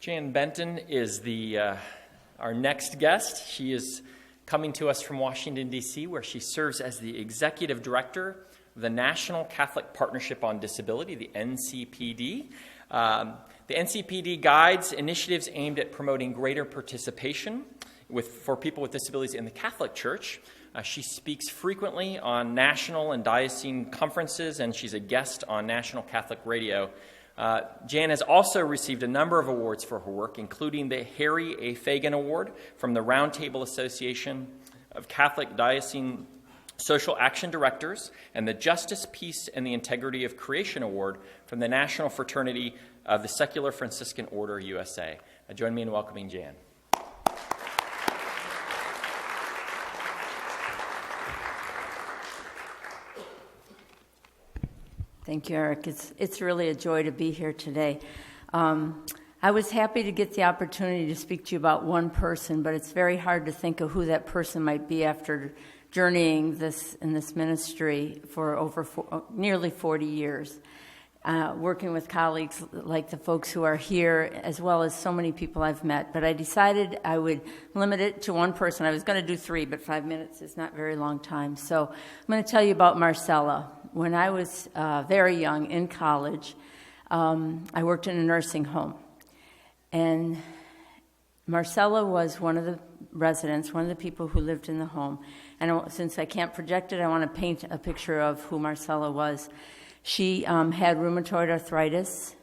Janice Benton is our next guest. She is coming to us from Washington, D.C., where she serves as the Executive Director of the National Catholic Partnership on Disability, the NCPD. The NCPD guides initiatives aimed at promoting greater participation for people with disabilities in the Catholic Church. She speaks frequently on national and diocesan conferences, and she's a guest on National Catholic Radio. Jan has also received a number of awards for her work, including the Harry A. Fagan Award from the Roundtable Association of Catholic Diocesan Social Action Directors and the Justice, Peace, and the Integrity of Creation Award from the National Fraternity of the Secular Franciscan Order USA. Join me in welcoming Jan. Thank you, Eric. It's really a joy to be here today. I was happy to get the opportunity to speak to you about one person, but it's very hard to think of who that person might be after journeying in this ministry for nearly 40 years, working with colleagues like the folks who are here, as well as so many people I've met. But I decided I would limit it to one person. I was going to do 3, but 5 minutes is not a very long time. So I'm going to tell you about Marcella. When I was very young, in college, I worked in a nursing home. And Marcella was one of the residents, one of the people who lived in the home. And since I can't project it, I want to paint a picture of who Marcella was. She had rheumatoid arthritis.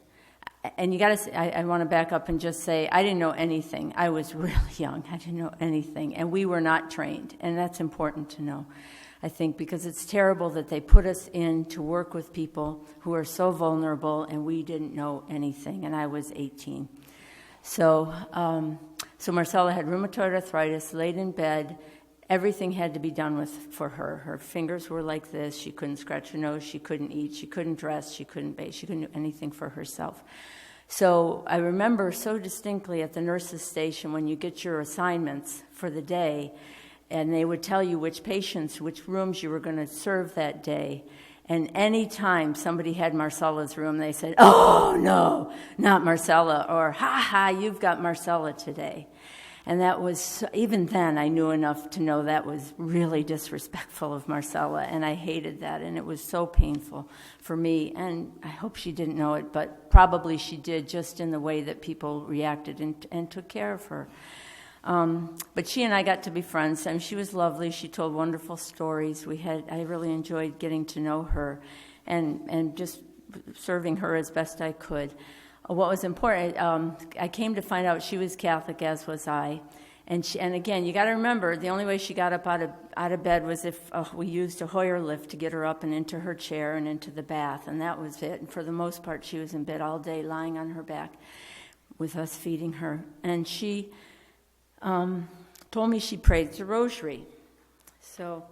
And I want to back up and just say, I didn't know anything. I was really young. I didn't know anything. And we were not trained. And that's important to know, I think, because it's terrible that they put us in to work with people who are so vulnerable, and we didn't know anything, and I was 18. So Marcella had rheumatoid arthritis, laid in bed. Everything had to be done for her. Her fingers were like this. She couldn't scratch her nose. She couldn't eat. She couldn't dress. She couldn't bathe. She couldn't do anything for herself. So I remember so distinctly at the nurse's station when you get your assignments for the day, and they would tell you which patients, which rooms you were going to serve that day. And any time somebody had Marcella's room, they said, "Oh, no, not Marcella," or "Ha, you've got Marcella today." And that was, even then, I knew enough to know that was really disrespectful of Marcella, and I hated that, and it was so painful for me. And I hope she didn't know it, but probably she did, just in the way that people reacted and took care of her. But she and I got to be friends, and she was lovely. She told wonderful stories. I really enjoyed getting to know her and just serving her as best I could. What was important, I came to find out she was Catholic, as was I. And again, you got to remember, the only way she got up out of bed was if we used a Hoyer lift to get her up and into her chair and into the bath, and that was it. And for the most part, she was in bed all day, lying on her back with us feeding her. And she told me she prayed the rosary. So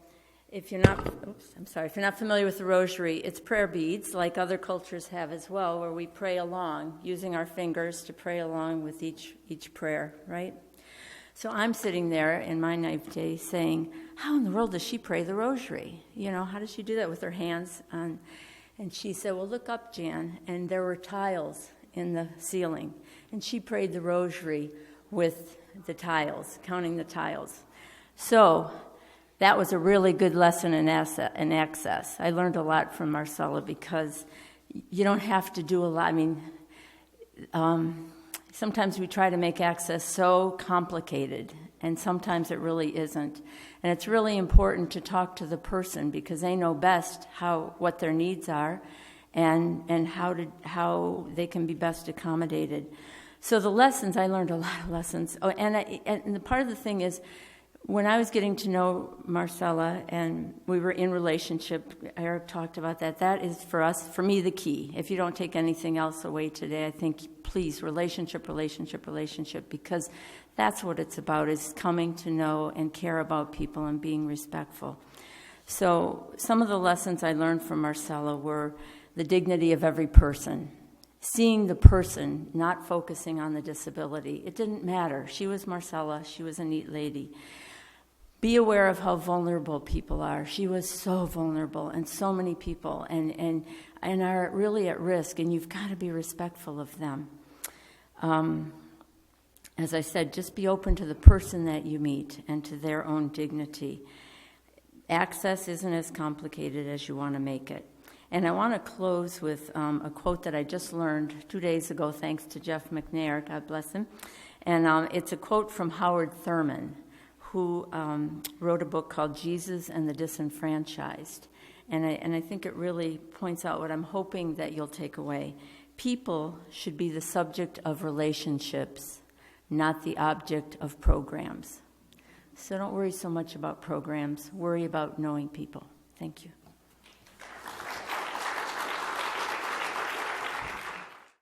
if you're not familiar with the rosary, it's prayer beads, like other cultures have as well, where we pray along, using our fingers to pray along with each prayer, right? So I'm sitting there in my naivete saying, how in the world does she pray the rosary? How does she do that with her hands? And she said, well, look up, Jan. And there were tiles in the ceiling. And she prayed the rosary with the tiles, counting the tiles. So that was a really good lesson in access. I learned a lot from Marcella because you don't have to do a lot. I mean, sometimes we try to make access so complicated, and sometimes it really isn't. And it's really important to talk to the person because they know best what their needs are and how they can be best accommodated. So the lessons, I learned a lot of lessons. Oh, and the part of the thing is, when I was getting to know Marcella and we were in relationship, Eric talked about that. That is for me, the key. If you don't take anything else away today, I think, please, relationship, because that's what it's about, is coming to know and care about people and being respectful. So some of the lessons I learned from Marcella were the dignity of every person. Seeing the person, not focusing on the disability. It didn't matter. She was Marcella. She was a neat lady. Be aware of how vulnerable people are. She was so vulnerable, and so many people, and are really at risk, and you've got to be respectful of them. as I said, just be open to the person that you meet and to their own dignity. Access isn't as complicated as you want to make it. And I want to close with a quote that I just learned 2 days ago, thanks to Jeff McNair, God bless him. And it's a quote from Howard Thurman, who wrote a book called Jesus and the Disenfranchised. And I think it really points out what I'm hoping that you'll take away. People should be the subject of relationships, not the object of programs. So don't worry so much about programs. Worry about knowing people. Thank you.